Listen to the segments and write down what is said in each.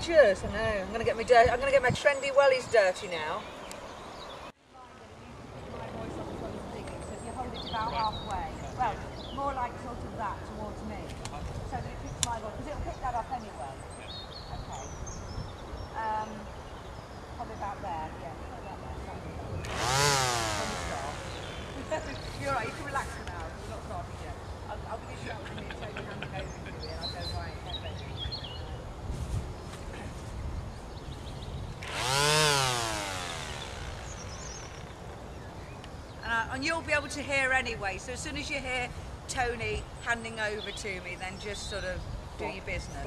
pictures. I know. I'm gonna get my trendy wellies dirty now. About halfway. Well, more like sort of that towards me, so that it picks my voice, because it'll pick that up anyway. Okay. Probably about there. Yeah. You're right. You can relax for now. We're not starting yet. I'll give you a shout when you're totally handing over to me, and I'll go right. And you'll be able to hear anyway, so as soon as you hear Tony handing over to me, then just sort of do your business.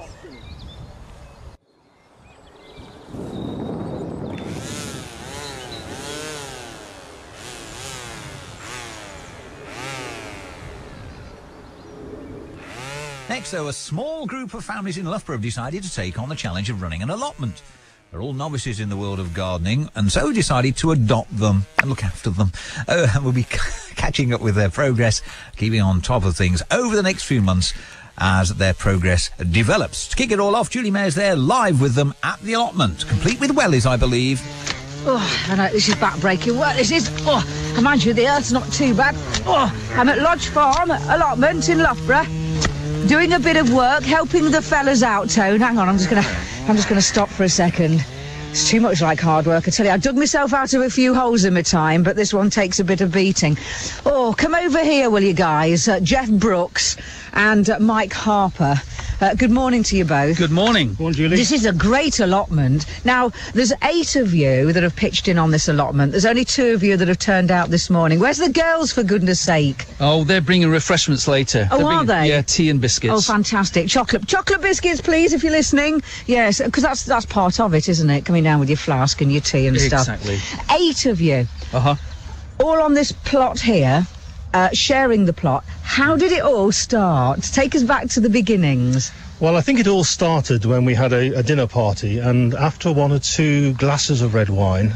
Next, though, a small group of families in Loughborough have decided to take on the challenge of running an allotment. They're all novices in the world of gardening, and so decided to adopt them and look after them. And we'll be catching up with their progress, keeping on top of things over the next few months as their progress develops. To kick it all off, Julie Mayer's there live with them at the allotment, complete with wellies, I believe. Oh, I know, this is back-breaking work, this is. Oh, I mind you, the earth's not too bad. Oh, I'm at Lodge Farm, allotment in Loughborough, doing a bit of work, helping the fellas out, Tone. Hang on, I'm just gonna stop for a second. It's too much like hard work, I tell you. I dug myself out of a few holes in my time, but this one takes a bit of beating. Oh, come over here, will you guys? Geoff Brookes and Mike Harper. Good morning to you both. Good morning. Morning, Julie. This is a great allotment. Now, there's 8 of you that have pitched in on this allotment. There's only 2 of you that have turned out this morning. Where's the girls, for goodness sake? Oh, they're bringing refreshments later. Oh, are they? Yeah, tea and biscuits. Oh, fantastic. Chocolate biscuits, please, if you're listening. Yes, because that's part of it, isn't it? Coming down with your flask and your tea and stuff. Exactly. 8 of you. Uh-huh. All on this plot here. Sharing the plot. How did it all start? Take us back to the beginnings. Well, I think it all started when we had a dinner party, and after 1 or 2 glasses of red wine...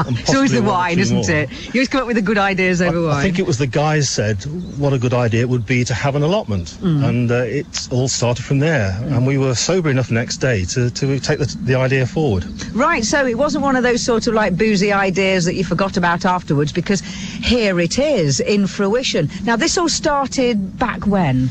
It's always the wine, isn't it? You always come up with the good ideas over wine. I think it was the guys said what a good idea it would be to have an allotment, and it all started from there, and we were sober enough next day to take the idea forward. Right, so it wasn't one of those sort of like boozy ideas that you forgot about afterwards, because here it is in fruition. Now, this all started back when?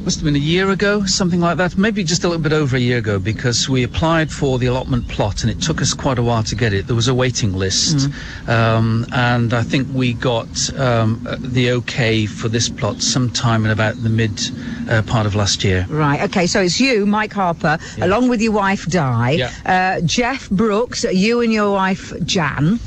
Must have been a year ago, something like that. Maybe just a little bit over a year ago, because we applied for the allotment plot and it took us quite a while to get it. There was a waiting list, and I think we got the okay for this plot sometime in about the mid part of last year. Right, okay, so it's you, Mike Harper, along with your wife Di, Geoff Brookes, you and your wife Jan,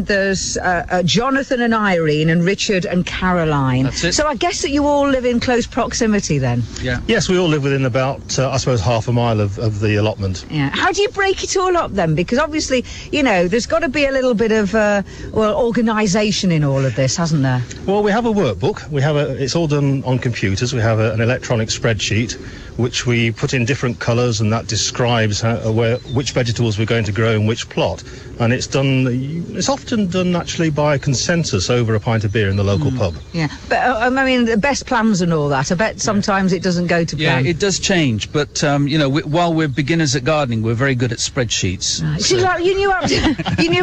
there's Jonathan and Irene, and Richard and Caroline. That's it. So I guess that you all live in close proximity then? Yeah. Yes, we all live within about, I suppose, half a mile of the allotment. Yeah. How do you break it all up then? Because obviously, you know, there's got to be a little bit of, organisation in all of this, hasn't there? Well, we have a workbook. It's all done on computers. We have an electronic spreadsheet which we put in different colours, and that describes which vegetables we're going to grow in which plot. And it's often done actually by consensus over a pint of beer in the local pub. Yeah, but I mean, the best plans and all that, I bet sometimes it doesn't go to plan. Yeah, it does change, but you know, while we're beginners at gardening, we're very good at spreadsheets. Right. So. Like, you knew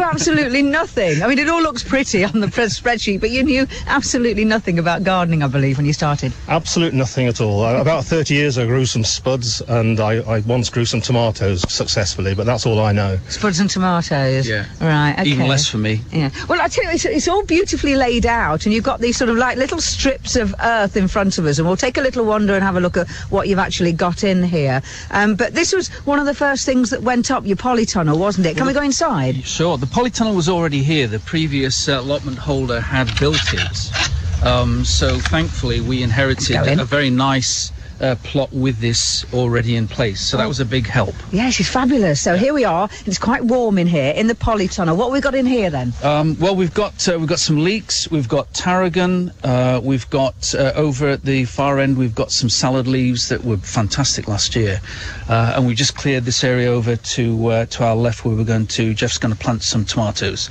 absolutely nothing. I mean, it all looks pretty on the spreadsheet, but you knew absolutely nothing about gardening, I believe, when you started. Absolutely nothing at all. About 30 years ago, I grew some spuds, and I once grew some tomatoes successfully, but that's all I know. Spuds and tomatoes. Yeah. Right. Okay. Even less for me. Yeah. Well, I tell you, it's all beautifully laid out, and you've got these sort of like little strips of earth in front of us, and we'll take a little wander and have a look at what you've actually got in here. But this was one of the first things that went up, your polytunnel, wasn't it? Can we go inside? Sure. The polytunnel was already here. The previous allotment holder had built it. So thankfully we inherited a very nice plot with this already in place, so that was a big help. Yes, it's fabulous. So here we are. It's quite warm in here in the polytunnel. What have we got in here then? Well, we've got some leeks, we've got tarragon, we've got over at the far end we've got some salad leaves that were fantastic last year, and we just cleared this area over to our left where Geoff's going to plant some tomatoes.